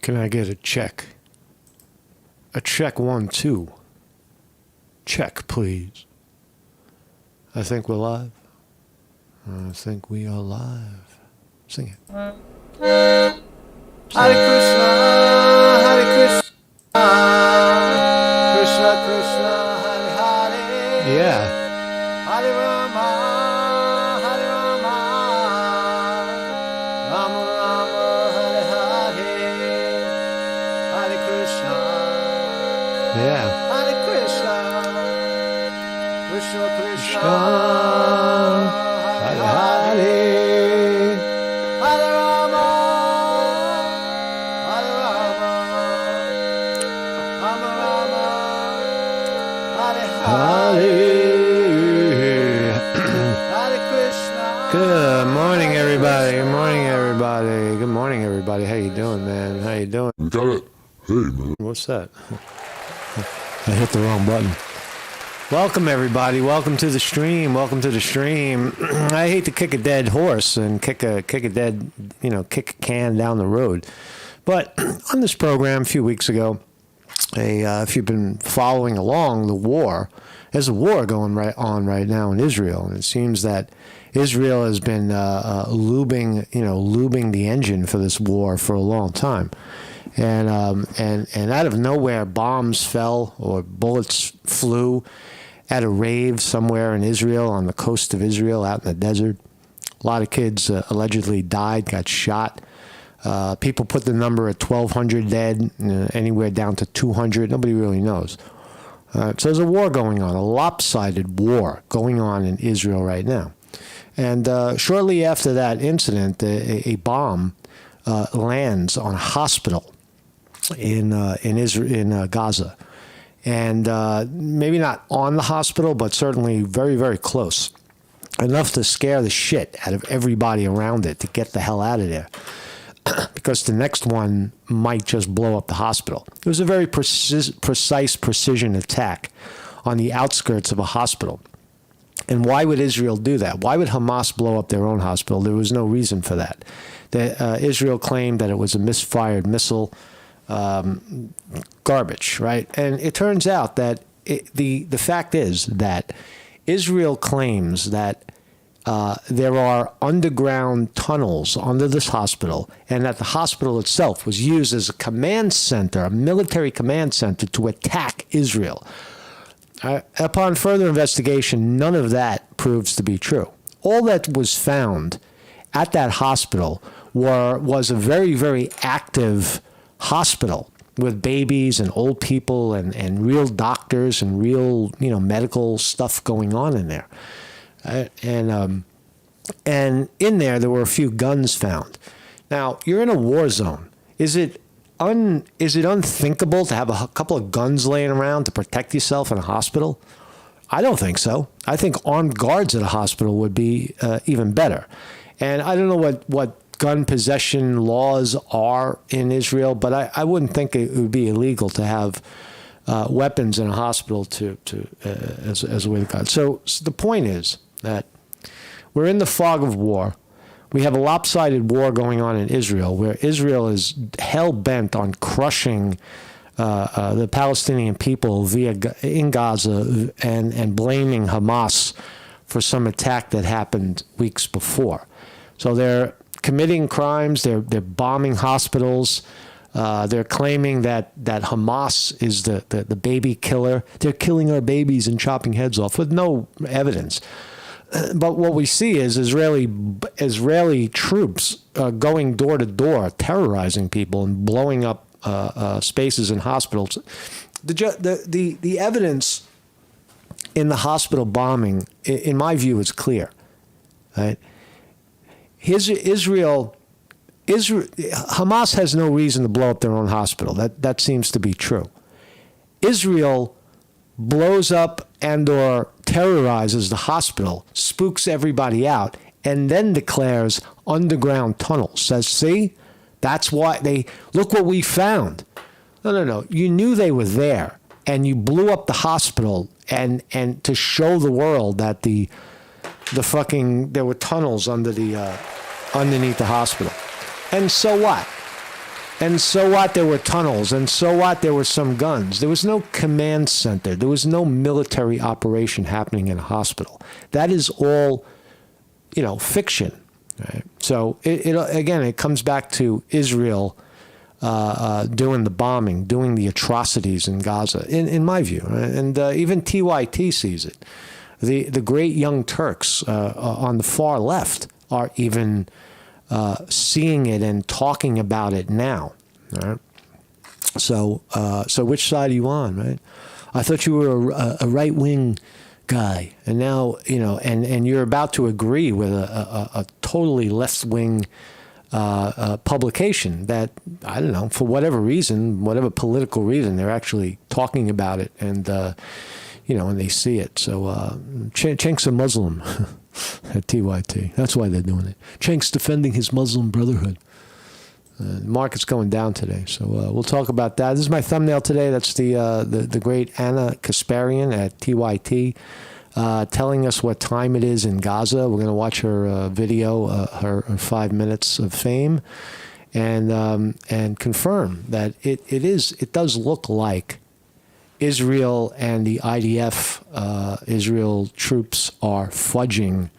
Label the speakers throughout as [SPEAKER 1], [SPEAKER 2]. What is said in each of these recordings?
[SPEAKER 1] Can I get a check? A check 1, 2. Check, please. I think we're live. I think we are live. Sing it.
[SPEAKER 2] Hare Krishna, Hare Krishna, Krishna Krishna, Hare Hare.
[SPEAKER 1] Yeah.
[SPEAKER 2] Hare Rama, Hare Rama, Rama Rama, Hare Hare. Hare Krishna,
[SPEAKER 1] Yeah.
[SPEAKER 2] Hare Krishna, Krishna Krishna,
[SPEAKER 1] Hare Hare.
[SPEAKER 2] Hare Rama, Hare Rama, Rama Rama, Hare Hare. Hare Krishna.
[SPEAKER 1] Good morning, everybody. Good morning, everybody. Good morning, everybody. How you doing, man? How you doing?
[SPEAKER 3] You got it. Hey, man.
[SPEAKER 1] What's that? I hit the wrong button. Welcome, everybody. Welcome to the stream. Welcome to the stream. I hate to kick a dead horse and kick a dead, kick a can down the road. But on this program a few weeks ago, if you've been following along the war, there's a war going on right now in Israel, and it seems that Israel has been lubing the engine for this war for a long time. And out of nowhere, bombs fell or bullets flew at a rave somewhere in Israel, on the coast of Israel, out in the desert. A lot of kids allegedly died, got shot. People put the number at 1,200 dead, anywhere down to 200. Nobody really knows. So there's a war going on, a lopsided war going on in Israel right now. And shortly after that incident, a bomb lands on a hospital in Gaza, and maybe not on the hospital, but certainly very, very close, enough to scare the shit out of everybody around it to get the hell out of there, because the next one might just blow up the hospital. It was a very precise precision attack on the outskirts of a hospital. And why would Israel do that? Why would Hamas blow up their own hospital? There was no reason for that. Israel claimed that it was a misfired missile. Garbage, right? And it turns out that the fact is that Israel claims that there are underground tunnels under this hospital, and that the hospital itself was used as a command center, a military command center, to attack Israel. Upon further investigation, none of that proves to be true. All that was found at that hospital was a very, very active hospital with babies and old people and real doctors and real, medical stuff going on in there. And in there were a few guns found. Now, you're in a war zone. Is it unthinkable to have a couple of guns laying around to protect yourself in a hospital? I don't think so. I think armed guards at a hospital would be even better. And I don't know what gun possession laws are in Israel, but I wouldn't think it would be illegal to have weapons in a hospital as a way to guard. So the point is that we're in the fog of war. We have a lopsided war going on in Israel, where Israel is hell-bent on crushing the Palestinian people in Gaza and blaming Hamas for some attack that happened weeks before. So they're committing crimes. They're bombing hospitals. They're claiming that Hamas is the baby killer. They're killing our babies and chopping heads off with no evidence. But what we see is Israeli troops going door to door, terrorizing people and blowing up spaces in hospitals. The evidence in the hospital bombing, in my view, is clear. Right? Hamas has no reason to blow up their own hospital. That seems to be true. Israel blows up and or terrorizes the hospital, spooks everybody out, and then declares underground tunnels. Says, see, that's why look what we found. No. You knew they were there, and you blew up the hospital and to show the world that there were tunnels underneath the hospital. And so what? And so what? There were tunnels. And so what? There were some guns. There was no command center. There was no military operation happening in a hospital. That is all, fiction. Right? So it comes back to Israel doing the bombing, doing the atrocities in Gaza, in my view. Right? And even TYT sees it. The great young Turks on the far left are even seeing it and talking about it now. Right? So which side are you on, right? I thought you were a right-wing guy, and now, and you're about to agree with a totally left-wing publication that, I don't know, for whatever reason, whatever political reason, they're actually talking about it, and, and they see it. So Cenk's a Muslim at TYT. That's why they're doing it. Cenk's defending his Muslim brotherhood. Market's going down today, so we'll talk about that. This is my thumbnail today. That's the great Anna Kasparian at TYT telling us what time it is in Gaza. We're going to watch her video, her 5 minutes of fame, and confirm that it does look like Israel and the IDF, Israel troops, are fudging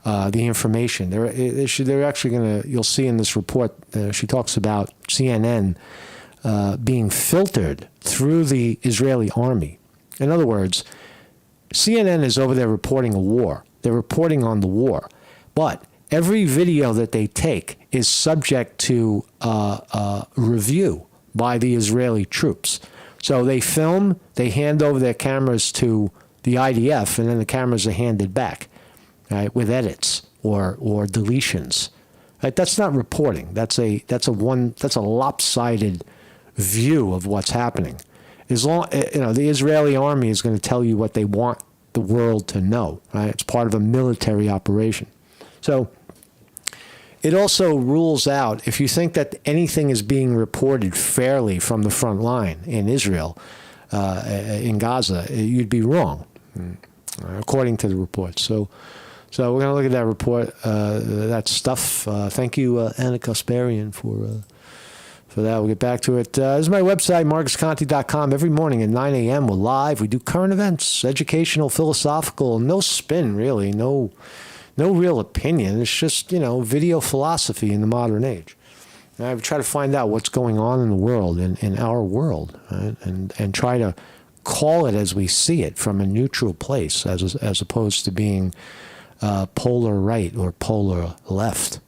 [SPEAKER 1] the information. They're actually going to, you'll see in this report, she talks about CNN being filtered through the Israeli army. In other words, CNN is over there reporting a war. They're reporting on the war. But every video that they take is subject to review by the Israeli troops. So they film, they hand over their cameras to the IDF, and then the cameras are handed back, right, with edits or deletions. Right? That's not reporting. That's a lopsided view of what's happening. As long, the Israeli army is going to tell you what they want the world to know. Right? It's part of a military operation. So it also rules out, if you think that anything is being reported fairly from the front line in Israel, in Gaza, you'd be wrong, according to the report. So we're going to look at that report, that stuff. Thank you, Anna Kasparian, for that. We'll get back to it. This is my website, marcusconti.com. Every morning at 9 a.m. we're live. We do current events, educational, philosophical, no spin, really, no real opinion. It's just, video philosophy in the modern age. And I try to find out what's going on in the world, in our world, right? and try to call it as we see it from a neutral place, as opposed to being polar right or polar left.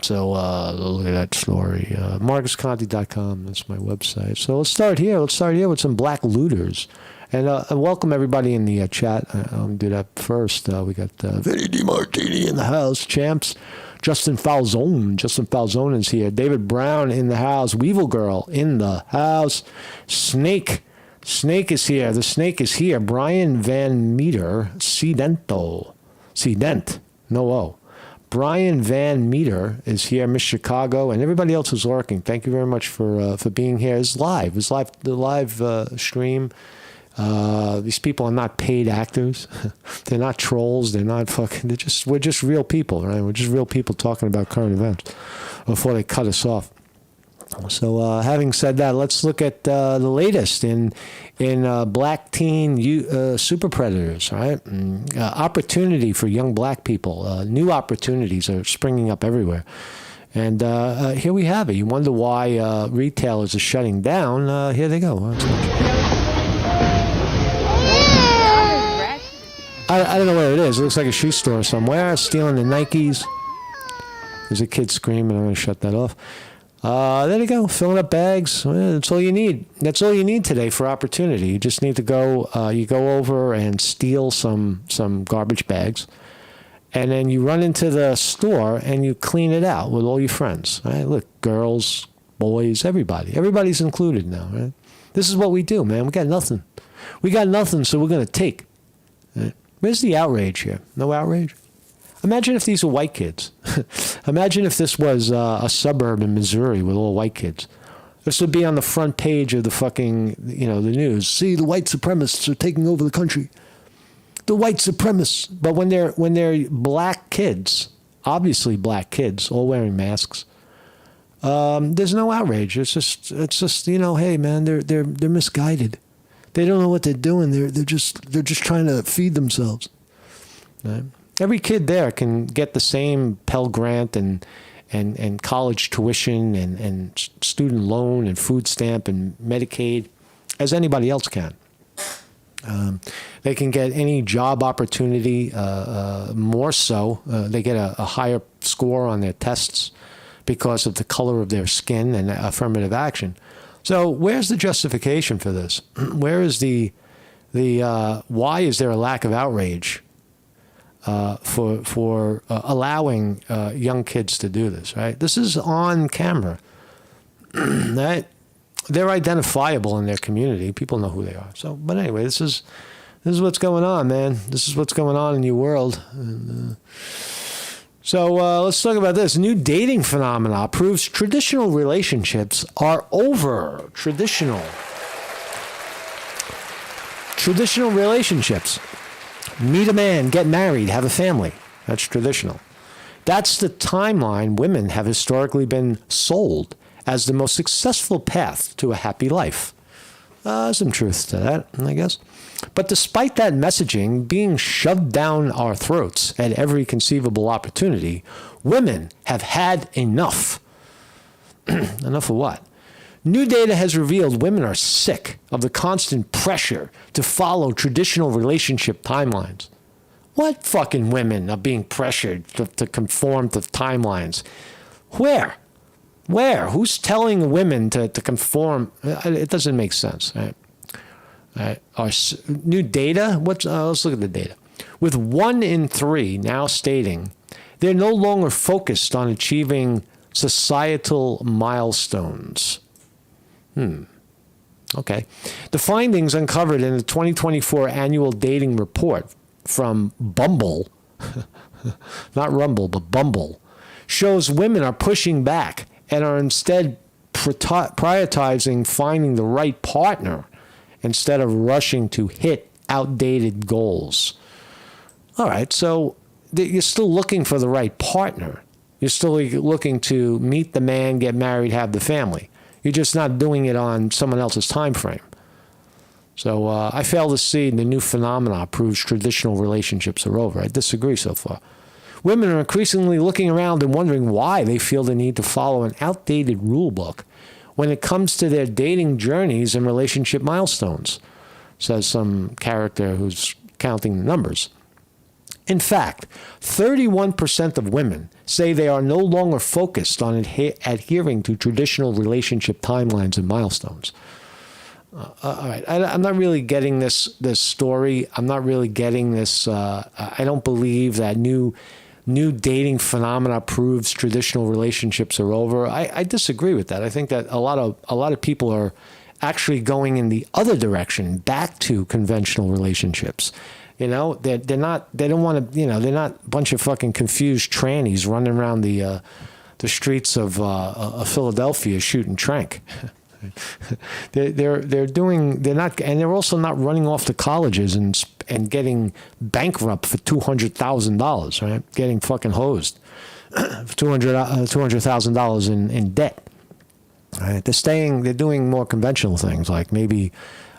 [SPEAKER 1] So look at that story. MarcusConti.com, that's my website. So let's start here. Let's start here with some black looters. And welcome everybody in the chat. I'll do that first. We got Vinny DiMartini in the house. Champs. Justin Falzone is here. David Brown in the house. Weevil Girl in the house. Snake is here. The Snake is here. Brian Van Meter. Cedent. No O. Brian Van Meter is here. Miss Chicago. And everybody else who's lurking. Thank you very much for being here. It's live. The live stream. These people are not paid actors. They're not trolls. They're not fucking. We're just real people, right? We're just real people talking about current events before they cut us off. So, having said that, let's look at the latest in black teen super predators, right? Opportunity for young black people. New opportunities are springing up everywhere. And here we have it. You wonder why retailers are shutting down. Here they go. I don't know where it is. It looks like a shoe store somewhere. Stealing the Nikes. There's a kid screaming. I'm going to shut that off. There you go. Filling up bags. Well, that's all you need. That's all you need today for opportunity. You just need to go. You go over and steal some garbage bags, and then you run into the store and you clean it out with all your friends. Right? Look, girls, boys, everybody. Everybody's included now. Right? This is what we do, man. We got nothing. So we're going to take. Right? Where's the outrage here? No outrage? Imagine if these were white kids. Imagine if this was a suburb in Missouri with all white kids. This would be on the front page of the fucking, the news. See, the white supremacists are taking over the country. The white supremacists. But when they're black kids, obviously black kids, all wearing masks, there's no outrage. It's just hey man, they're misguided. They don't know what they're doing. They're just trying to feed themselves. Right? Every kid there can get the same Pell Grant and college tuition and student loan and food stamp and Medicaid as anybody else can. They can get any job opportunity, more so. They get a higher score on their tests because of the color of their skin and affirmative action. So where's the justification for this? Where is why is there a lack of outrage for allowing young kids to do this, right? This is on camera. Right? They're identifiable in their community. People know who they are. So, but anyway, this is what's going on, man. This is what's going on in your world. So let's talk about this. New dating phenomena proves traditional relationships are over. Traditional relationships. Meet a man, get married, have a family. That's traditional. That's the timeline women have historically been sold as the most successful path to a happy life. Some truth to that, I guess. But despite that messaging being shoved down our throats at every conceivable opportunity, women have had enough. Enough of what? New data has revealed women are sick of the constant pressure to follow traditional relationship timelines. What fucking women are being pressured to conform to timelines? Where? Who's telling women to conform? It doesn't make sense. Right? Our new data, let's look at the data. With 1 in 3 now stating they're no longer focused on achieving societal milestones. Okay. The findings uncovered in the 2024 annual dating report from Bumble, not Rumble, but Bumble, shows women are pushing back and are instead prioritizing finding the right partner instead of rushing to hit outdated goals. All right, so you're still looking for the right partner. You're still looking to meet the man, get married, have the family. You're just not doing it on someone else's time frame. So I fail to see the new phenomena proves traditional relationships are over. I disagree so far. Women are increasingly looking around and wondering why they feel the need to follow an outdated rule book when it comes to their dating journeys and relationship milestones, says some character who's counting the numbers. In fact, 31% of women say they are no longer focused on adhering to traditional relationship timelines and milestones. All right, I'm not really getting this story. I'm not really getting this. I don't believe that new dating phenomena proves traditional relationships are over. I disagree with that. I think that a lot of people are actually going in the other direction, back to conventional relationships. You know, they don't want to. You know, they're not a bunch of fucking confused trannies running around the streets of Philadelphia shooting trank. They're not, and they're also not running off to colleges and getting bankrupt for $200,000, right? Getting fucking hosed for $200,000 in debt. Right? They're doing more conventional things, like maybe,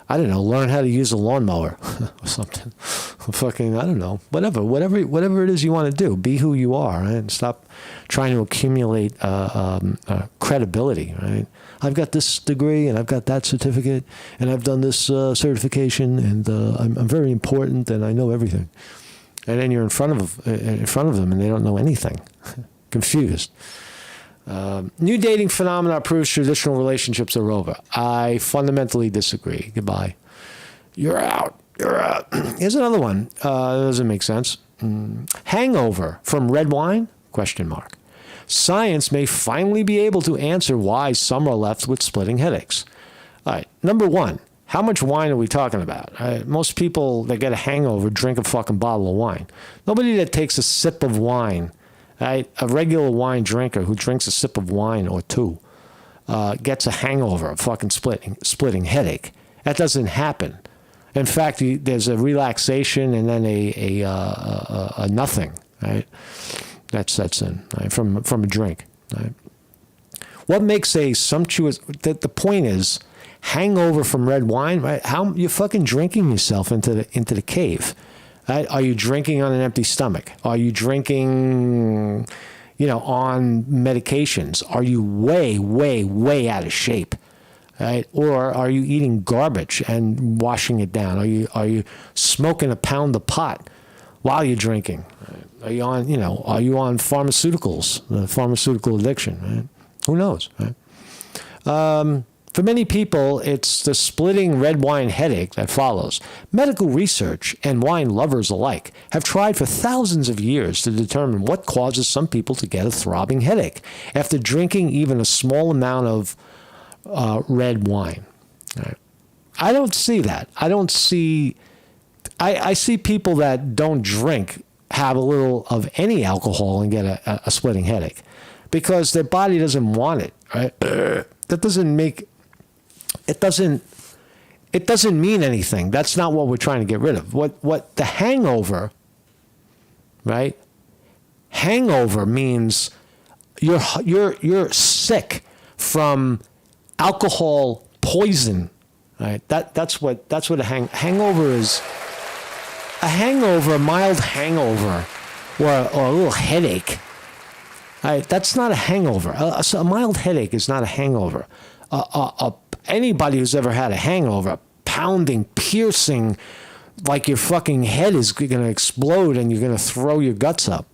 [SPEAKER 1] I don't know, learn how to use a lawnmower or something. Fucking, I don't know, whatever it is you want to do. Be who you are, right? And stop trying to accumulate credibility, right? I've got this degree and I've got that certificate and I've done this certification and I'm very important and I know everything. And then you're in front of them and they don't know anything. Confused. New dating phenomena proves traditional relationships are over. I fundamentally disagree. Goodbye. You're out. Here's another one. Doesn't make sense. Hangover from red wine? ? Science may finally be able to answer why some are left with splitting headaches. All right. Number one, how much wine are we talking about? Most people that get a hangover drink a fucking bottle of wine. Nobody that takes a sip of wine, right? A regular wine drinker who drinks a sip of wine or two gets a hangover, a fucking splitting headache. That doesn't happen. In fact, there's a relaxation and then a nothing, right? That sets in, right, from a drink. Right? What makes a sumptuous? The point is, hangover from red wine, right? How you're fucking drinking yourself into the cave. Right? Are you drinking on an empty stomach? Are you drinking, on medications? Are you way, way, way out of shape? Right? Or are you eating garbage and washing it down? Are you smoking a pound of pot while you're drinking? Right? Are you on pharmaceuticals, the pharmaceutical addiction? Right? Who knows? Right? For many people, it's the splitting red wine headache that follows. Medical research and wine lovers alike have tried for thousands of years to determine what causes some people to get a throbbing headache after drinking even a small amount of red wine. Right. I don't see that. I see people that don't drink have a little of any alcohol and get a splitting headache because their body doesn't want it. Right. That doesn't make. It doesn't mean anything. That's not what we're trying to get rid of. What the hangover, right? Hangover means you're sick from alcohol poison, right? That's what a hangover is. A hangover, a mild hangover, or a little headache. Right? That's not a hangover. A mild headache is not a hangover. Anybody who's ever had a hangover, pounding, piercing, like your fucking head is going to explode and you're going to throw your guts up.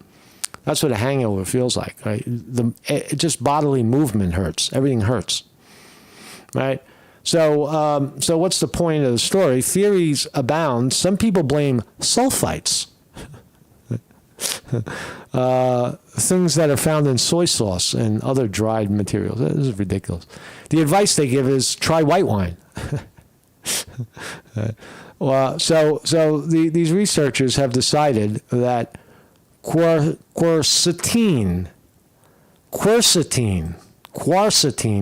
[SPEAKER 1] That's what a hangover feels like, right? Just bodily movement hurts. Everything hurts, right? So what's the point of the story? Theories abound. Some people blame sulfites, things that are found in soy sauce and other dried materials. This is ridiculous. The advice they give is try white wine. These researchers have decided that quercetin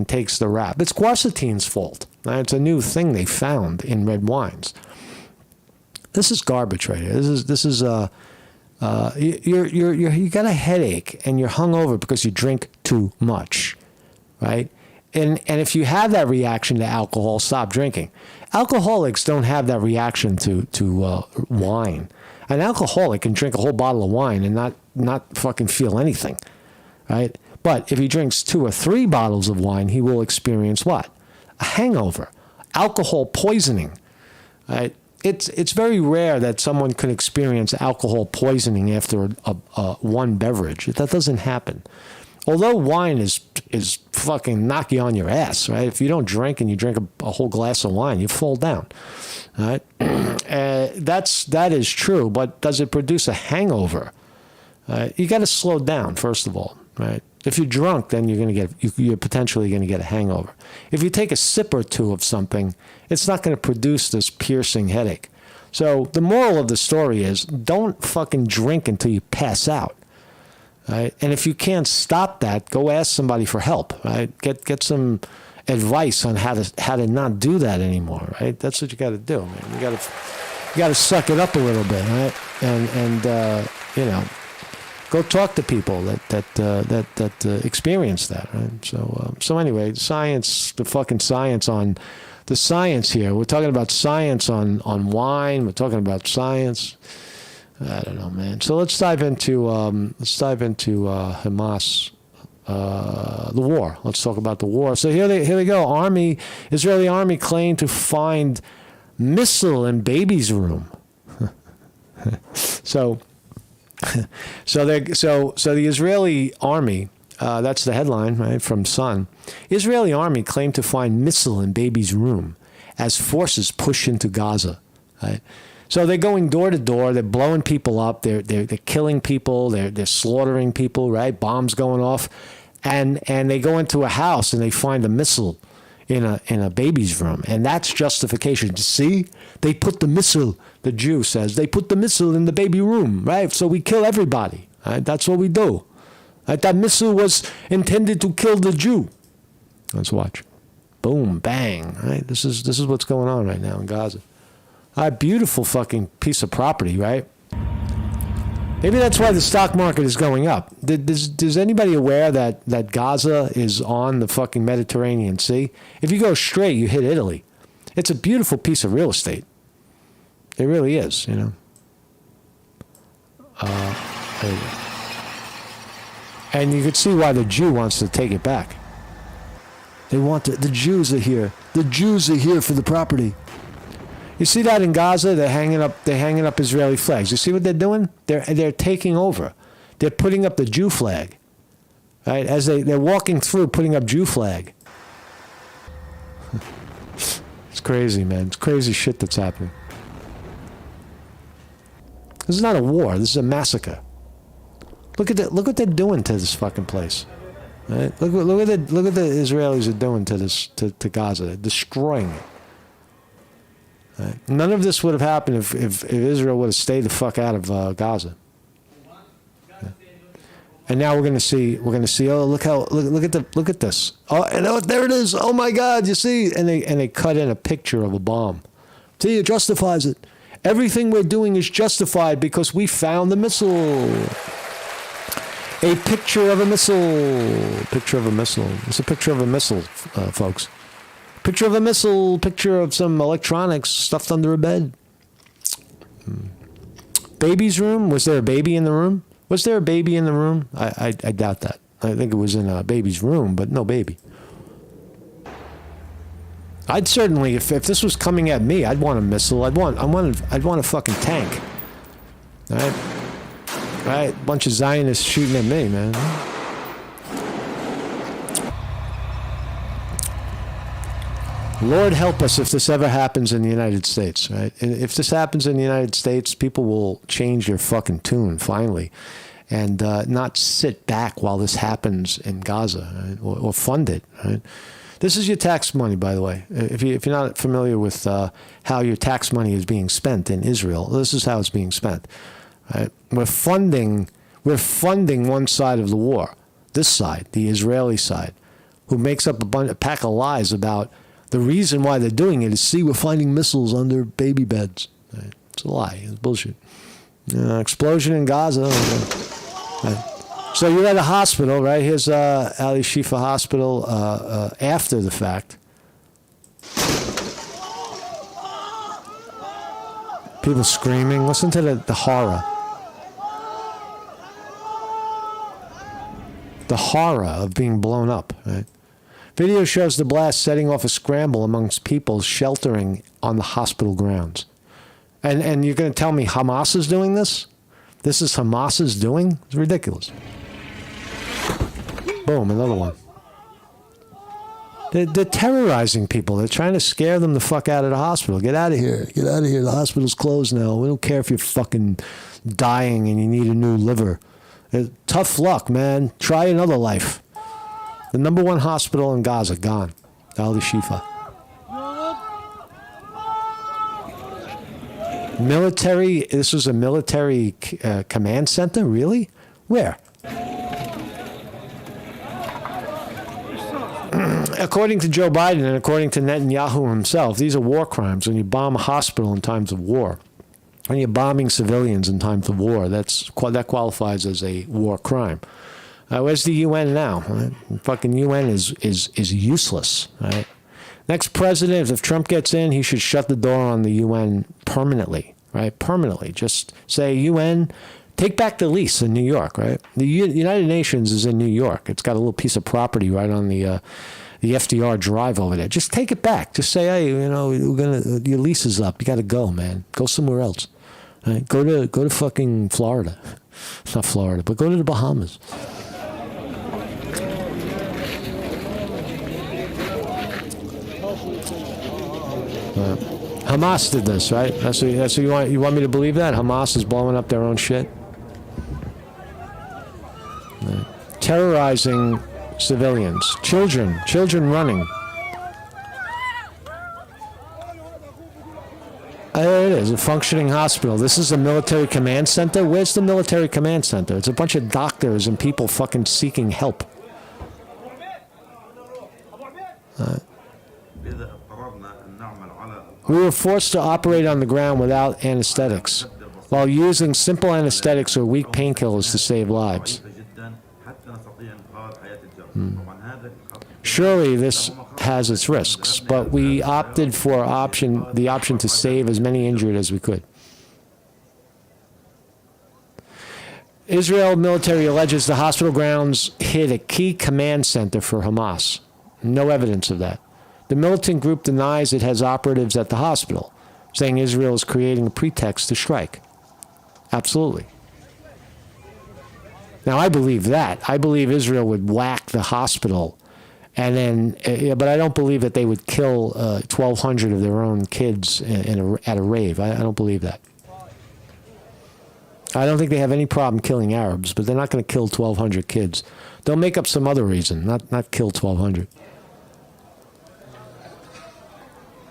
[SPEAKER 1] takes the rap. It's quercetin's fault. It's a new thing they found in red wines. This is garbage right here. This is you got a headache and you're hungover because you drink too much, right? And if you have that reaction to alcohol, stop drinking. Alcoholics don't have that reaction to wine. An alcoholic can drink a whole bottle of wine and not fucking feel anything, right? But if he drinks 2 or 3 bottles of wine, he will experience what? A hangover, alcohol poisoning, right? It's very rare that someone could experience alcohol poisoning after one beverage. That doesn't happen. Although wine is fucking knock you on your ass, right? If you don't drink and you drink a whole glass of wine, you fall down, right? That is true, but does it produce a hangover? You got to slow down, first of all, right? If you're drunk, then you're potentially going to get a hangover. If you take a sip or two of something, it's not going to produce this piercing headache. So the moral of the story is don't fucking drink until you pass out. Right? And if you can't stop that, go ask somebody for help. Right? Get some advice on how to not do that anymore. Right? That's what you got to do, man. You got to suck it up a little bit, right? And go talk to people that experience that. Right? So anyway, science, the fucking science on the science here. We're talking about science on wine. We're talking about science. I don't know, man. So let's dive into Hamas, the war. Let's talk about the war. So here they go. Israeli army claimed to find missile in baby's room. So the Israeli army. That's the headline, right, from Sun. Israeli army claimed to find missile in baby's room as forces push into Gaza. Right? So they're going door to door. They're blowing people up. They're killing people. They're slaughtering people. Right? Bombs going off, and they go into a house and they find a missile in a baby's room, and that's justification. See, they put the missile. The Jew says they put the missile in the baby room. Right? So we kill everybody. Right? That's what we do. Right? That missile was intended to kill the Jew. Let's watch. Boom, bang. Right? This is what's going on right now in Gaza. A beautiful fucking piece of property, right? Maybe that's why the stock market is going up. Is anybody aware that Gaza is on the fucking Mediterranean Sea? If you go straight, you hit Italy. It's a beautiful piece of real estate. It really is, you know. There you go. And you could see why the Jew wants to take it back. They want the Jews are here. The Jews are here for the property. You see that in Gaza? They're hanging up Israeli flags. You see what they're doing? They're taking over. They're putting up the Jew flag. Right? As they're walking through putting up Jew flag. It's crazy, man. It's crazy shit that's happening. This is not a war. This is a massacre. Look what they're doing to this fucking place. Right? Look what the Israelis are doing to this to Gaza. They're destroying it. Right? None of this would have happened if Israel would have stayed the fuck out of Gaza. Yeah. And now we're gonna see. Oh, look at this. Oh, and there it is. Oh my God, you see? And they cut in a picture of a bomb. See, it justifies it. Everything we're doing is justified because we found the missile. A picture of a missile. Picture of a missile. It's a picture of a missile, folks. Picture of a missile. Picture of some electronics stuffed under a bed. Baby's room. Was there a baby in the room? Was there a baby in the room? I doubt that. I think it was in a baby's room, but no baby. I'd certainly, if this was coming at me, I'd want a missile. I'd want a fucking tank. All right? Right, bunch of Zionists shooting at me, man. Lord help us if this ever happens in the United States, right? And if this happens in the United States, people will change their fucking tune finally, and not sit back while this happens in Gaza, right? or fund it, right? This is your tax money, by the way. If you're not familiar with how your tax money is being spent in Israel, this is how it's being spent. Right? We're funding one side of the war, this side, the Israeli side, who makes up a pack of lies about the reason why they're doing it is, see, we're finding missiles under baby beds. Right? It's a lie. It's bullshit. Explosion in Gaza. Right? So you're at a hospital, right? Here's Al-Shifa Hospital after the fact. People screaming. Listen to the horror. The horror of being blown up, right? Video shows the blast setting off a scramble amongst people sheltering on the hospital grounds. And you're going to tell me Hamas is doing this? This is Hamas's doing? It's ridiculous. Boom, another one. They're terrorizing people. They're trying to scare them the fuck out of the hospital. Get out of here. Get out of here. The hospital's closed now. We don't care if you're fucking dying and you need a new liver. Tough luck, man. Try another life. The number one hospital in Gaza, gone. Al-Shifa. Military, this was a military command center? Really? Where? According to Joe Biden and according to Netanyahu himself, these are war crimes. When you bomb a hospital in times of war, when you're bombing civilians in times of war, that qualifies as a war crime. Where's the UN now? Right? Fucking UN is useless. Right? Next president, if Trump gets in, he should shut the door on the UN permanently. Right? Permanently. Just say, UN, take back the lease in New York. Right? The United Nations is in New York. It's got a little piece of property right on the FDR Drive over there. Just take it back. Just say, hey, your lease is up. You got to go, man. Go somewhere else. Right? Go to fucking Florida. Not Florida, but go to the Bahamas. Hamas did this, right? That's what you want me to believe that? Hamas is blowing up their own shit? Right. Terrorizing civilians. Children running. There it is, a functioning hospital. This is a military command center? Where's the military command center? It's a bunch of doctors and people fucking seeking help. We were forced to operate on the ground without anesthetics. while using simple anesthetics or weak painkillers to save lives. Surely this has its risks, but we opted for the option to save as many injured as we could. Israel military alleges the hospital grounds hid a key command center for Hamas. No evidence of that. The militant group denies it has operatives at the hospital, saying Israel is creating a pretext to strike. Absolutely. Now, I believe that. I believe Israel would whack the hospital, and then, but I don't believe that they would kill 1,200 of their own kids at a rave. I don't believe that. I don't think they have any problem killing Arabs, but they're not going to kill 1,200 kids. They'll make up some other reason, not kill 1,200.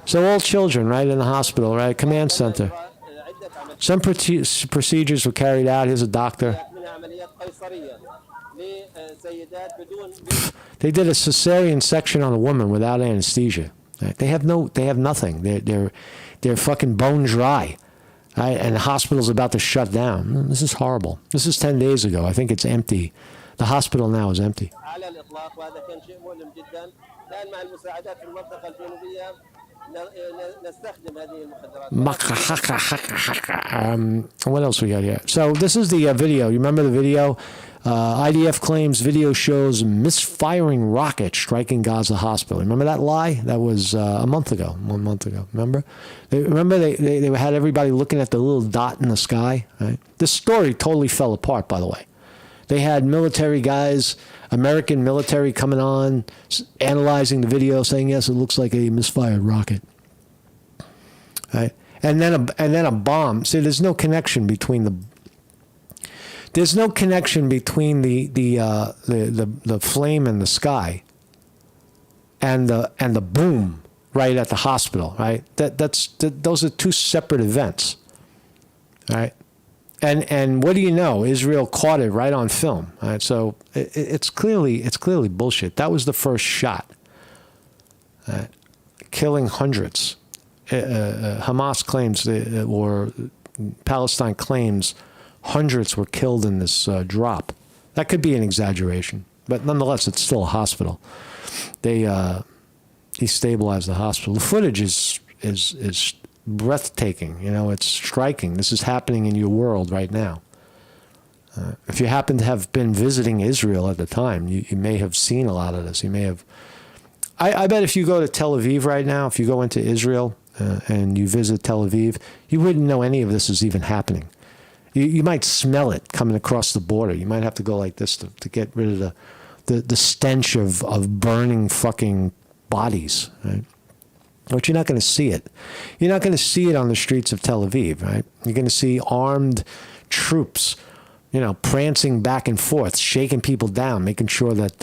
[SPEAKER 1] So all children, right, in the hospital, right, command center. Some procedures were carried out. Here's a doctor. They did a cesarean section on a woman without anesthesia. Right? They have nothing. They're fucking bone dry. Right? And the hospital's about to shut down. This is horrible. This is 10 days ago. I think it's empty. The hospital now is empty. What else we got here? So this is the video. You remember the video? IDF claims video shows misfiring rocket striking Gaza hospital. Remember that lie? That was a month ago. 1 month ago. Remember? They had everybody looking at the little dot in the sky. Right? This story totally fell apart, by the way. They had military guys, American military, coming on, analyzing the video, saying, yes, it looks like a misfired rocket. Right? And then a bomb. See, there's no connection between the flame in the sky and the boom right at the hospital. Right? Those are two separate events. Right? And what do you know? Israel caught it right on film. Right? So it's clearly bullshit. That was the first shot, killing hundreds. Hamas claims, or Palestine claims, hundreds were killed in this drop. That could be an exaggeration, but nonetheless, it's still a hospital. They destabilized the hospital. The footage is breathtaking. You know, it's striking. This is happening in your world right now. If you happen to have been visiting Israel at the time, you may have seen a lot of this. You may have. I bet if you go to Tel Aviv right now, if you go into Israel and you visit Tel Aviv, you wouldn't know any of this is even happening. You might smell it coming across the border. You might have to go like this to get rid of the stench of burning fucking bodies, right? But you're not going to see it. You're not going to see it on the streets of Tel Aviv, right? You're going to see armed troops, prancing back and forth, shaking people down, making sure that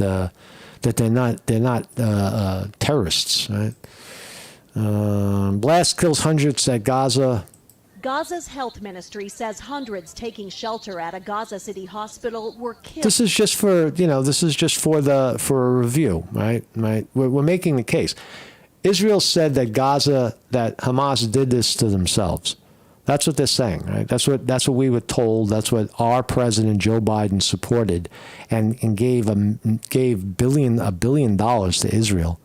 [SPEAKER 1] they're not terrorists, right? Blast kills hundreds at Gaza.
[SPEAKER 3] Gaza's health ministry says hundreds taking shelter at a Gaza City hospital were killed.
[SPEAKER 1] This is just for a review, right? Right. We're making the case. Israel said that Hamas did this to themselves. That's what they're saying, right? That's what we were told. That's what our president Joe Biden supported, and gave $1 billion to Israel.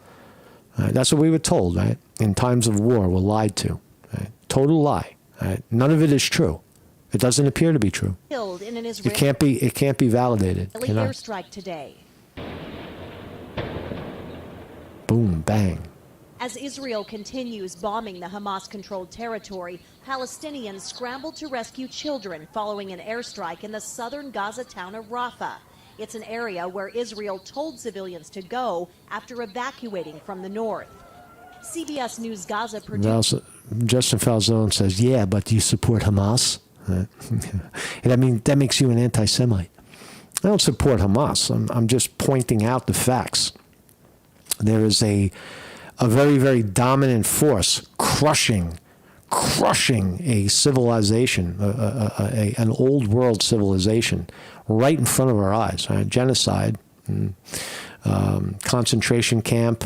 [SPEAKER 1] Right? That's what we were told, right? In times of war, we're lied to. Right? Total lie. Right? None of it is true. It doesn't appear to be true.
[SPEAKER 3] Killed in an Israeli
[SPEAKER 1] It can't be validated.
[SPEAKER 3] airstrike today.
[SPEAKER 1] Boom, bang.
[SPEAKER 3] As Israel continues bombing the Hamas-controlled territory, Palestinians scramble to rescue children following an airstrike in the southern Gaza town of Rafah. It's an area where Israel told civilians to go after evacuating from the north. CBS News Gaza producer
[SPEAKER 1] Justin Falzone says, yeah, but do you support Hamas? And that makes you an anti-Semite. I don't support Hamas. I'm just pointing out the facts. There is a very, very dominant force crushing a civilization, an old world civilization, right in front of our eyes. Right? Genocide, concentration camp,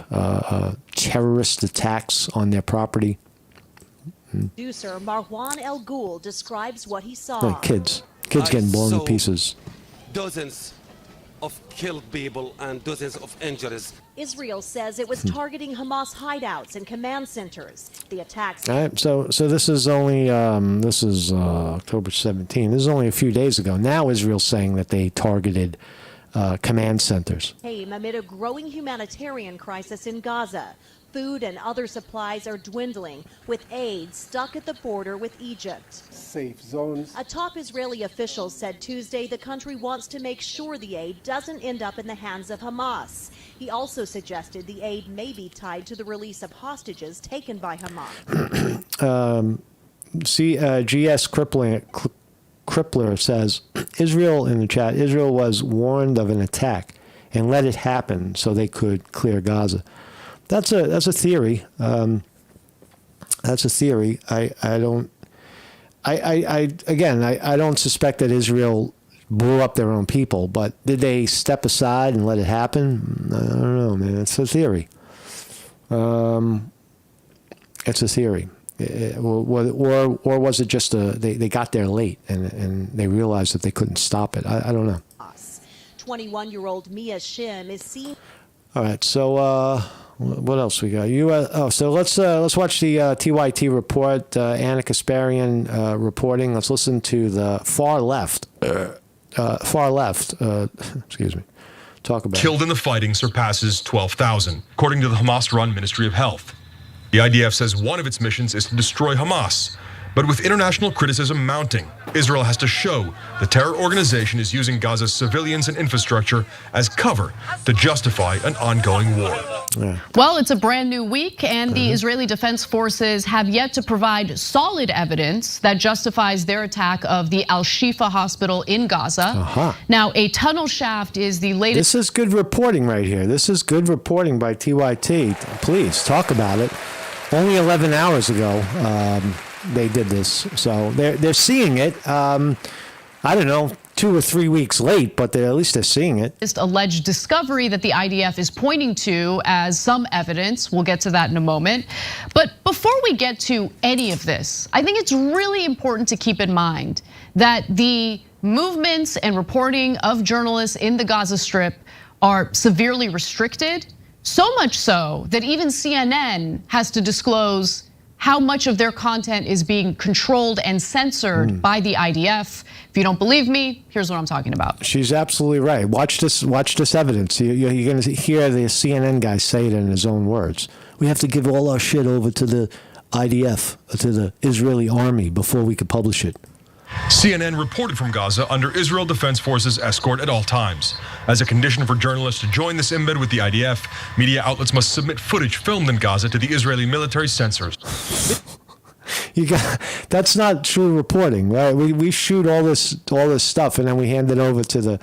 [SPEAKER 1] terrorist attacks on their property.
[SPEAKER 3] Producer Marwan El Ghul describes what he saw.
[SPEAKER 1] Like kids getting blown to pieces.
[SPEAKER 4] Dozens of killed people and dozens of injuries.
[SPEAKER 3] Israel says it was targeting Hamas hideouts and command centers. The attacks.
[SPEAKER 1] All right, so this is only October 17. This is only a few days ago. Now Israel's saying that they targeted command centers.
[SPEAKER 3] Came amid a growing humanitarian crisis in Gaza. Food and other supplies are dwindling, with aid stuck at the border with Egypt.
[SPEAKER 2] Safe zones.
[SPEAKER 3] A top Israeli official said Tuesday the country wants to make sure the aid doesn't end up in the hands of Hamas. He also suggested the aid may be tied to the release of hostages taken by Hamas.
[SPEAKER 1] GS Crippler says, Israel in the chat, Israel was warned of an attack and let it happen so they could clear Gaza. That's a theory. That's a theory. I don't suspect that Israel blew up their own people, but did they step aside and let it happen? I don't know, man. It's a theory. It's a theory. Or was it just they got there late and they realized that they couldn't stop it? I don't know.
[SPEAKER 3] 21-year-old Mia Shim is seen.
[SPEAKER 1] All right, so what else we got? So let's watch the TYT report. Anna Kasparian reporting. Let's listen to the far left. Excuse me. Talk about
[SPEAKER 5] killed in the fighting surpasses 12,000, according to the Hamas-run Ministry of Health. The IDF says one of its missions is to destroy Hamas. But with international criticism mounting, Israel has to show the terror organization is using Gaza's civilians and infrastructure as cover to justify an ongoing war.
[SPEAKER 1] Yeah.
[SPEAKER 6] Well, it's a brand new week, and the Israeli Defense Forces have yet to provide solid evidence that justifies their attack of the Al-Shifa Hospital in Gaza. Now, a tunnel shaft is the latest.
[SPEAKER 1] This is good reporting right here. This is good reporting by TYT. Please talk about it. Only 11 hours ago, they did this, so they're seeing it. I don't know, 2 or 3 weeks late, but at least they're seeing it.
[SPEAKER 6] Alleged discovery that the IDF is pointing to as some evidence. We'll get to that in a moment. But before we get to any of this, I think it's really important to keep in mind that the movements and reporting of journalists in the Gaza Strip are severely restricted. So much so that even CNN has to disclose how much of their content is being controlled and censored by the IDF. If you don't believe me, here's what I'm talking about.
[SPEAKER 1] She's absolutely right. Watch this evidence. You're going to hear the CNN guy say it in his own words. We have to give all our shit over to the IDF, to the Israeli army, before we could publish it.
[SPEAKER 5] CNN reported from Gaza under Israel Defense Forces escort at all times. As a condition for journalists to join this embed with the IDF, media outlets must submit footage filmed in Gaza to the Israeli military censors.
[SPEAKER 1] That's not true reporting, right? We shoot all this stuff and then we hand it over to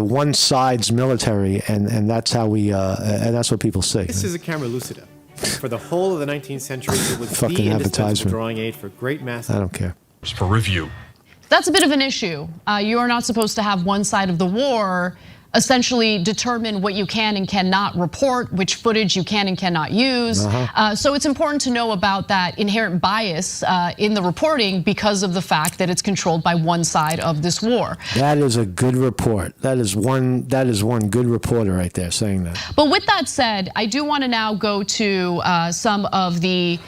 [SPEAKER 1] one side's military, and that's how and that's what people say.
[SPEAKER 7] This is a camera lucida. For the whole of the 19th century, it was
[SPEAKER 1] Fucking
[SPEAKER 7] the indispensable
[SPEAKER 1] advertisement.
[SPEAKER 7] drawing aid for great mass.
[SPEAKER 1] I don't care.
[SPEAKER 5] For review.
[SPEAKER 6] That's a bit of an issue. You are not supposed to have one side of the war essentially determine what you can and cannot report, which footage you can and cannot use. So it's important to know about that inherent bias in the reporting because of the fact that it's controlled by one side of this war.
[SPEAKER 1] That is a good report. That is one good reporter right there saying that.
[SPEAKER 6] But with that said, I do want to now go to some of the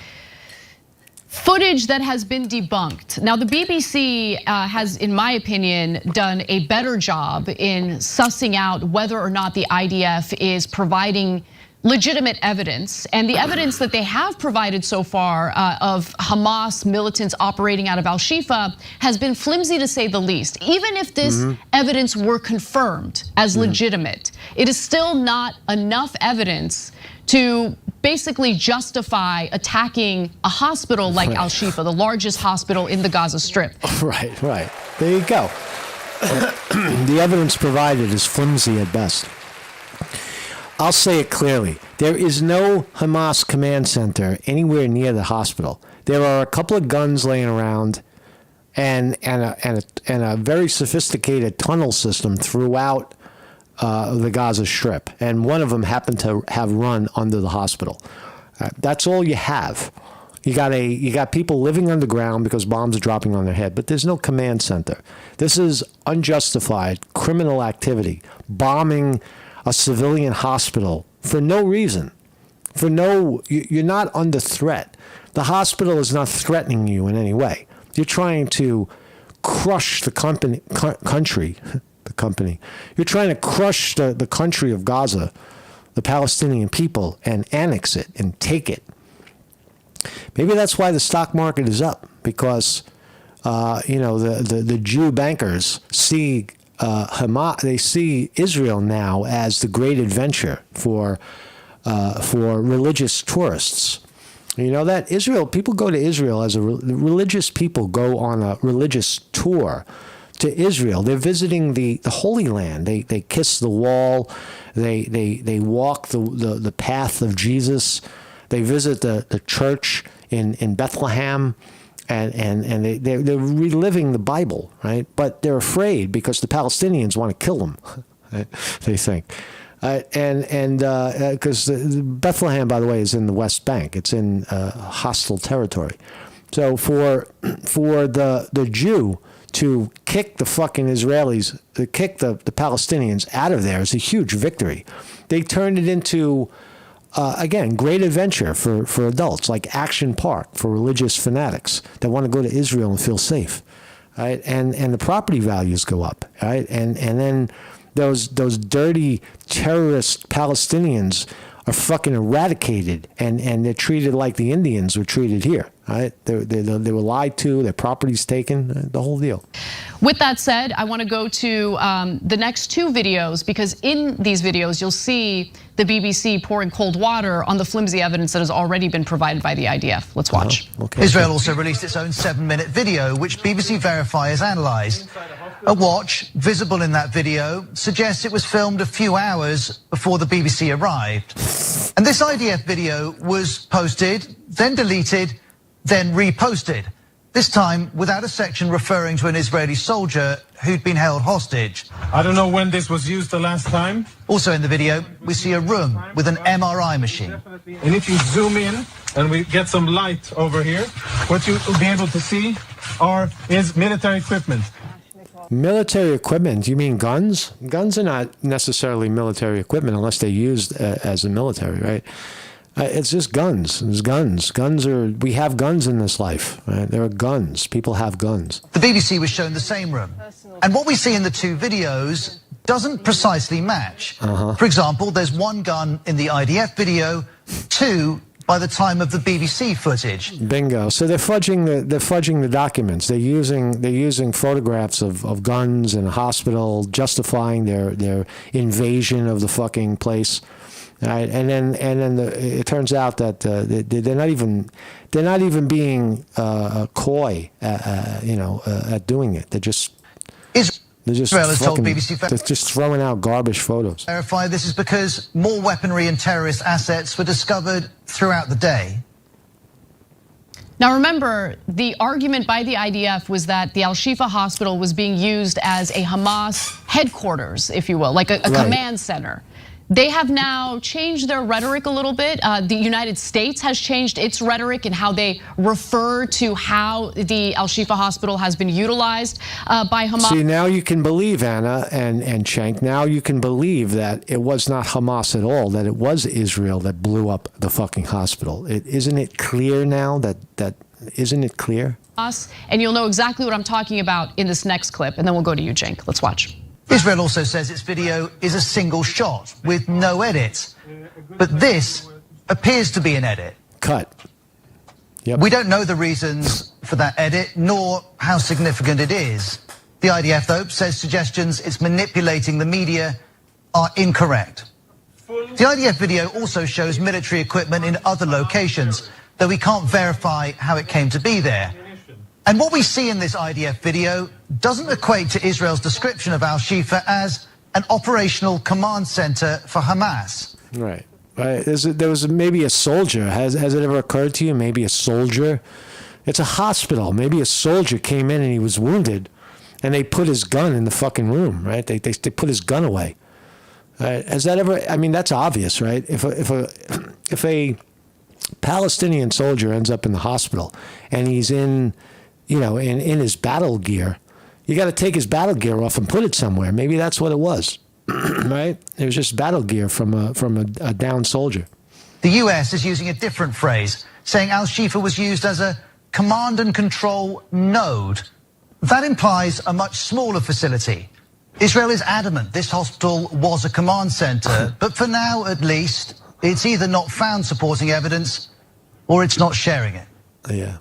[SPEAKER 6] footage that has been debunked. Now, the BBC has, in my opinion, done a better job in sussing out whether or not the IDF is providing legitimate evidence. And the evidence that they have provided so far of Hamas militants operating out of Al-Shifa has been flimsy, to say the least. Even if this evidence were confirmed as legitimate, it is still not enough evidence to basically justify attacking a hospital like Al-Shifa, the largest hospital in the Gaza Strip.
[SPEAKER 1] Right. There you go. The evidence provided is flimsy at best. I'll say it clearly. There is no Hamas command center anywhere near the hospital. There are a couple of guns laying around and a very sophisticated tunnel system throughout the Gaza Strip, and one of them happened to have run under the hospital. That's all you have. You got people living underground because bombs are dropping on their head, but there's no command center. This is unjustified criminal activity, bombing a civilian hospital for no reason. You're not under threat. The hospital is not threatening you in any way. You're trying to crush the country. You're trying to crush the country of Gaza, the Palestinian people, and annex it and take it. Maybe that's why the stock market is up, because the Jew bankers see Hamas. They see Israel now as the great adventure for religious tourists. You know that people go to Israel as religious people go on a religious tour to Israel. They're visiting the Holy Land. They kiss the wall. They walk the path of Jesus. They visit the church in Bethlehem, and they're reliving the Bible, right? But they're afraid because the Palestinians want to kill them. They think. Because Bethlehem, by the way, is in the West Bank. It's in hostile territory. So for the Jew to kick the fucking Israelis, to kick the Palestinians out of there is a huge victory. They turned it into, again, great adventure for adults, like Action Park for religious fanatics that want to go to Israel and feel safe, right? And the property values go up, right? And then those dirty terrorist Palestinians are fucking eradicated, and they're treated like the Indians were treated here. Right? They were lied to, their property's taken, the whole deal.
[SPEAKER 6] With that said, I want to go to the next two videos, because in these videos, you'll see the BBC pouring cold water on the flimsy evidence that has already been provided by the IDF. Let's watch.
[SPEAKER 8] Okay. Israel also released its own 7-minute video, which BBC Verify has analyzed. A watch visible in that video suggests it was filmed a few hours before the BBC arrived. And this IDF video was posted, then deleted, then reposted, this time without a section referring to an Israeli soldier who'd been held hostage.
[SPEAKER 9] I don't know when this was used the last time.
[SPEAKER 8] Also in the video, we see a room with an MRI machine.
[SPEAKER 9] And if you zoom in and we get some light over here, what you will be able to see is military equipment.
[SPEAKER 1] Military equipment? You mean guns? Guns are not necessarily military equipment unless they're used as a military, right? It's just guns. It's guns. We have guns in this life, right? There are guns. People have guns.
[SPEAKER 8] The BBC was shown the same room. And what we see in the two videos doesn't precisely match. For example, there's one gun in the IDF video, two by the time of the BBC footage.
[SPEAKER 1] Bingo. So they're fudging the documents. They're using photographs of guns in a hospital, justifying their invasion of the fucking place. Right, and then it turns out that they're not even being coy, at doing it. They're just throwing out garbage photos.
[SPEAKER 8] Verify this is because more weaponry and terrorist assets were discovered throughout the day.
[SPEAKER 6] Now remember, the argument by the IDF was that the Al-Shifa Hospital was being used as a Hamas headquarters, if you will, like a command center. They have now changed their rhetoric a little bit. The United States has changed its rhetoric and how they refer to how the Al-Shifa Hospital has been utilized by Hamas.
[SPEAKER 1] See, now you can believe, Anna and Cenk, now you can believe that it was not Hamas at all, that it was Israel that blew up the fucking hospital. Isn't it clear now isn't it clear?
[SPEAKER 6] And you'll know exactly what I'm talking about in this next clip, and then we'll go to you, Cenk. Let's watch.
[SPEAKER 8] Israel also says its video is a single shot with no edits. But this appears to be an edit.
[SPEAKER 1] Cut. Yep.
[SPEAKER 8] We don't know the reasons for that edit, nor how significant it is. The IDF, though, says suggestions it's manipulating the media are incorrect. The IDF video also shows military equipment in other locations, though we can't verify how it came to be there. And what we see in this IDF video doesn't equate to Israel's description of Al-Shifa as an operational command center for Hamas.
[SPEAKER 1] Right. There was maybe a soldier. Has it ever occurred to you? Maybe a soldier? It's a hospital. Maybe a soldier came in and he was wounded, and they put his gun in the fucking room, right? They put his gun away. Right? Has that ever? I mean, that's obvious, right? If Palestinian soldier ends up in the hospital, and he's in his battle gear. You got to take his battle gear off and put it somewhere. Maybe that's what it was, right? It was just battle gear from a downed soldier.
[SPEAKER 8] The US is using a different phrase, saying Al-Shifa was used as a command and control node. That implies a much smaller facility. Israel is adamant this hospital was a command center, but for now, at least, it's either not found supporting evidence or it's not sharing it.
[SPEAKER 1] Yeah.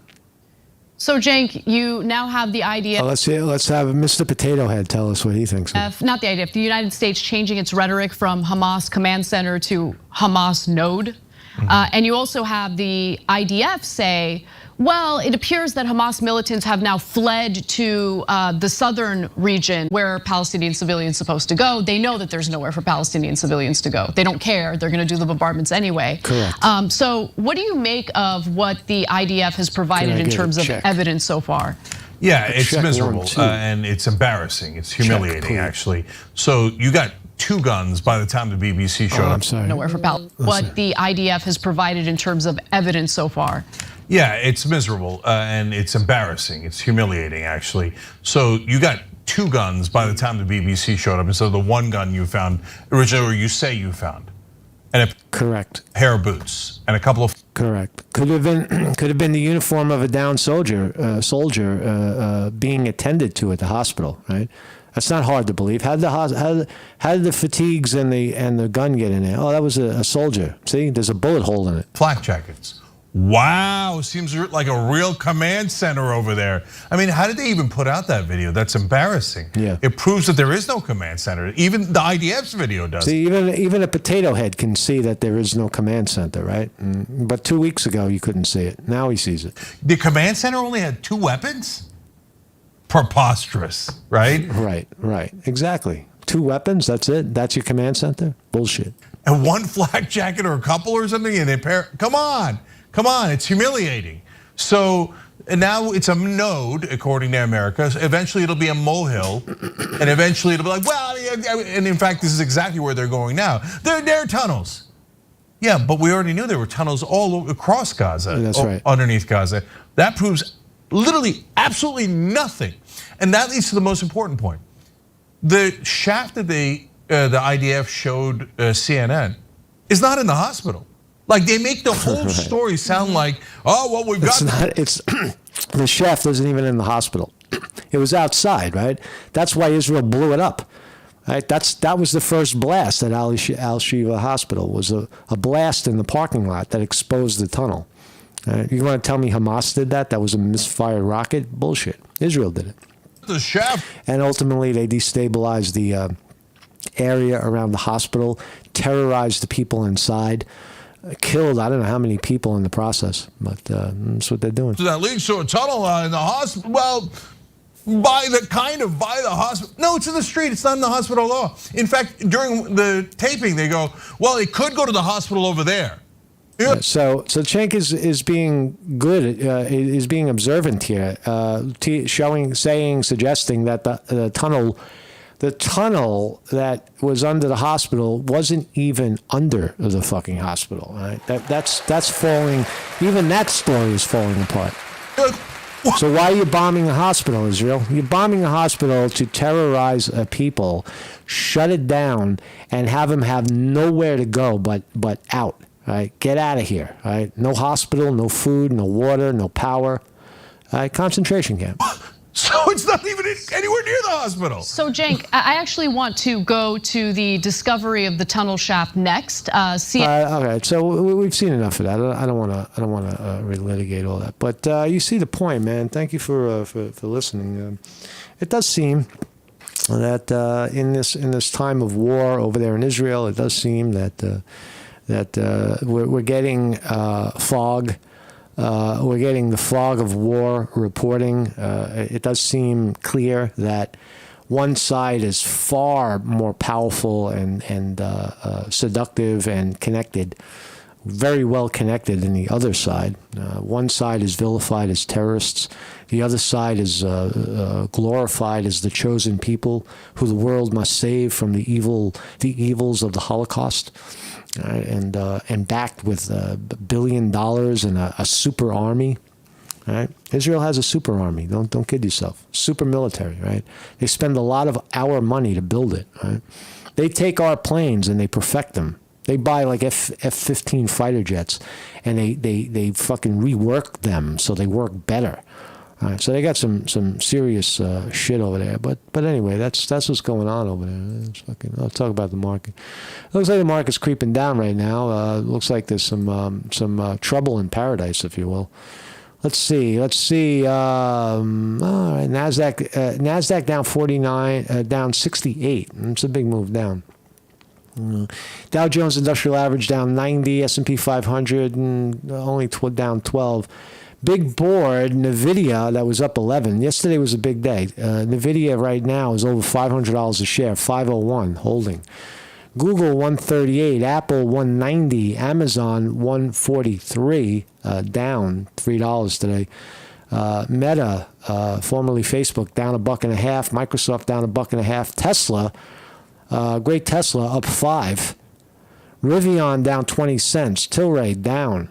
[SPEAKER 6] So, Cenk, you now have the IDF.
[SPEAKER 1] Let's have Mr. Potato Head tell us what he thinks.
[SPEAKER 6] Not the IDF. The United States changing its rhetoric from Hamas command center to Hamas node. And you also have the IDF say, well, it appears that Hamas militants have now fled to the southern region where Palestinian civilians are supposed to go. They know that there's nowhere for Palestinian civilians to go. They don't care. They're going to do the bombardments anyway.
[SPEAKER 1] Correct.
[SPEAKER 6] So what do you make of what the IDF has provided in terms of evidence so far?
[SPEAKER 10] Yeah, it's miserable and it's embarrassing. It's humiliating, actually. So you got 2 guns by the time the BBC showed up.
[SPEAKER 1] I'm sorry.
[SPEAKER 6] Nowhere for Palestinians. What the IDF has provided in terms of evidence so far.
[SPEAKER 10] Yeah, it's miserable and it's embarrassing. It's humiliating, actually. So you got 2 guns by the time the BBC showed up instead of the 1 gun you found originally, or you say you found. And
[SPEAKER 1] correct.
[SPEAKER 10] Pair of boots and a couple of.
[SPEAKER 1] Correct. Could have been the uniform of a downed soldier being attended to at the hospital, right? That's not hard to believe. How did the fatigues and the gun get in there? Oh, that was a soldier. See, there's a bullet hole in it.
[SPEAKER 10] Flak jackets. Wow, seems like a real command center over there. I mean, how did they even put out that video? That's embarrassing.
[SPEAKER 1] Yeah.
[SPEAKER 10] It proves that there is no command center. Even the IDF's video does.
[SPEAKER 1] See, even a potato head can see that there is no command center, right? But 2 weeks ago, you couldn't see it. Now he sees it.
[SPEAKER 10] The command center only had 2 weapons? Preposterous, right?
[SPEAKER 1] Right, exactly. 2 weapons, that's it? That's your command center? Bullshit.
[SPEAKER 10] And 1 flak jacket or a couple or something, and they pair, come on, it's humiliating. So now it's a node, according to America. Eventually it'll be a molehill, and eventually it'll be like, well, and in fact, this is exactly where they're going now. There are tunnels. Yeah, but we already knew there were tunnels all across Gaza.
[SPEAKER 1] That's right.
[SPEAKER 10] Underneath Gaza. That proves literally absolutely nothing. And that leads to the most important point. The shaft that the IDF showed CNN is not in the hospital. Like, they make the whole story sound like, oh, well, we've got.
[SPEAKER 1] It's the shaft isn't even in the hospital. It was outside, right? That's why Israel blew it up. Right? That was the first blast at Al-Shifa Hospital. Was a blast in the parking lot that exposed the tunnel. You want to tell me Hamas did that? That was a misfired rocket? Bullshit. Israel did it.
[SPEAKER 10] The shaft.
[SPEAKER 1] And ultimately, they destabilized the area around the hospital, terrorized the people inside, killed I don't know how many people in the process, but that's what they're doing.
[SPEAKER 10] So that leads to a tunnel in the hospital. Well, by the hospital. No, it's in the street. It's not in the hospital at all. In fact, during the taping, they go, well, it could go to the hospital over there. Yeah. So
[SPEAKER 1] Cenk is being good, is being observant here, suggesting that the tunnel that was under the hospital wasn't even under the fucking hospital. Right? That's falling. Even that story is falling apart. So why are you bombing a hospital, Israel? You're bombing a hospital to terrorize people, shut it down, and have them have nowhere to go but out. Right? Get out of here. Right? No hospital, no food, no water, no power. Concentration camp.
[SPEAKER 10] So it's not even anywhere near the hospital.
[SPEAKER 6] So Cenk, I actually want to go to the discovery of the tunnel shaft next.
[SPEAKER 1] Okay, so we've seen enough of that. I don't want to relitigate all that. But you see the point, man. Thank you for listening. It does seem that in this time of war over there in Israel, it does seem that we're getting fog. We're getting the fog of war reporting. It does seem clear that one side is far more powerful and seductive and connected, very well connected than the other side. One side is vilified as terrorists. The other side is glorified as the chosen people who the world must save from the evils of the Holocaust. right? And backed with $1 billion and a super army. Right? Israel has a super army. Don't kid yourself. Super military, right? They spend a lot of our money to build it, right? They take our planes and they perfect them. They buy like F-15 fighter jets, and they fucking rework them so they work better. All right, so they got some serious shit over there. But anyway, that's what's going on over there. I'll talk about the market. It looks like the market's creeping down right now. Looks like there's some trouble in paradise, if you will. Let's see. All right, Nasdaq down 49, down 68. It's a big move down. Dow Jones Industrial Average down 90, S&P 500 and only down 12. Big board, Nvidia, that was up 11. Yesterday was a big day. Nvidia right now is over $500 a share, 501 holding. Google 138, Apple 190, Amazon 143, down $3 today. Meta, formerly Facebook, down $1.50. Microsoft down $1.50. Tesla, great Tesla, up 5. Rivian down 20 cents. Tilray down.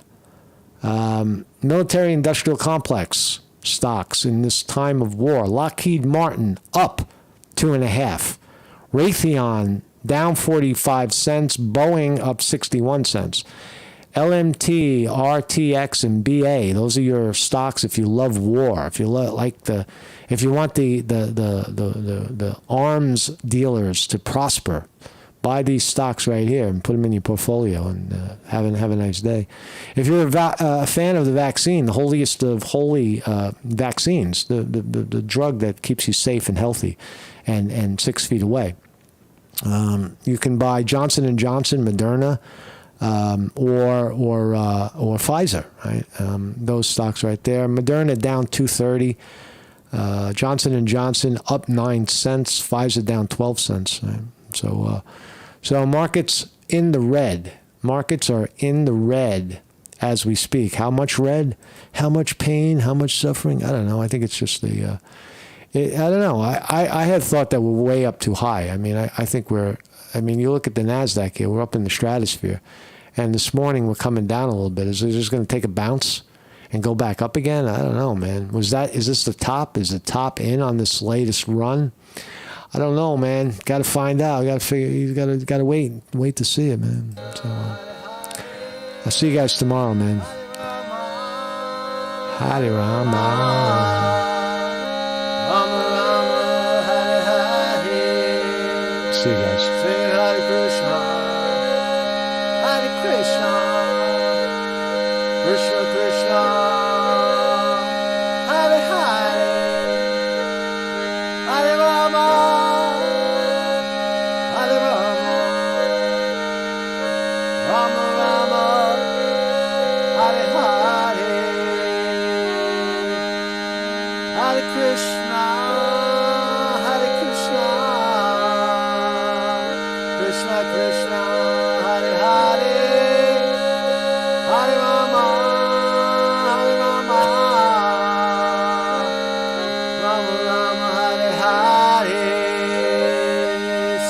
[SPEAKER 1] Military industrial complex stocks in this time of war. Lockheed Martin up 2.5. Raytheon down 45 cents. Boeing up 61 cents. LMT, RTX, and BA. Those are your stocks if you love war. If you if you want the arms dealers to prosper, buy these stocks right here and put them in your portfolio and have a nice day. If you're a fan of the vaccine, the holiest of holy vaccines, the drug that keeps you safe and healthy, and 6 feet away. You can buy Johnson & Johnson, Moderna, or Pfizer, right? Those stocks right there. Moderna down 230. Johnson & Johnson up 9 cents. Pfizer down 12 cents. Right? So markets in the red. Markets are in the red as we speak. How much red? How much pain? How much suffering? I don't know. I think it's just I don't know. I had thought that we're way up too high. I mean, I think you look at the NASDAQ here, we're up in the stratosphere. And this morning we're coming down a little bit. Is it just going to take a bounce and go back up again? I don't know, man. Is this the top? Is the top in on this latest run? I don't know, man. Got to find out. Got to figure. You got to wait to see it, man. So I'll see you guys tomorrow, man. Hare Rama. See you guys.
[SPEAKER 2] Sing Hare Krishna, Hare Krishna, Krishna Krishna, Hare Hare, Hare Rama, Hare Rama, Rama Rama, Hare Hare, Hare Krishna, Hare Krishna. Krishna Krishna, Hare Hare, Hare Rama, Hare Rama, Rama Rama, Hare Hare.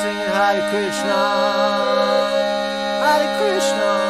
[SPEAKER 2] Sing Hare Krishna, Hare Krishna.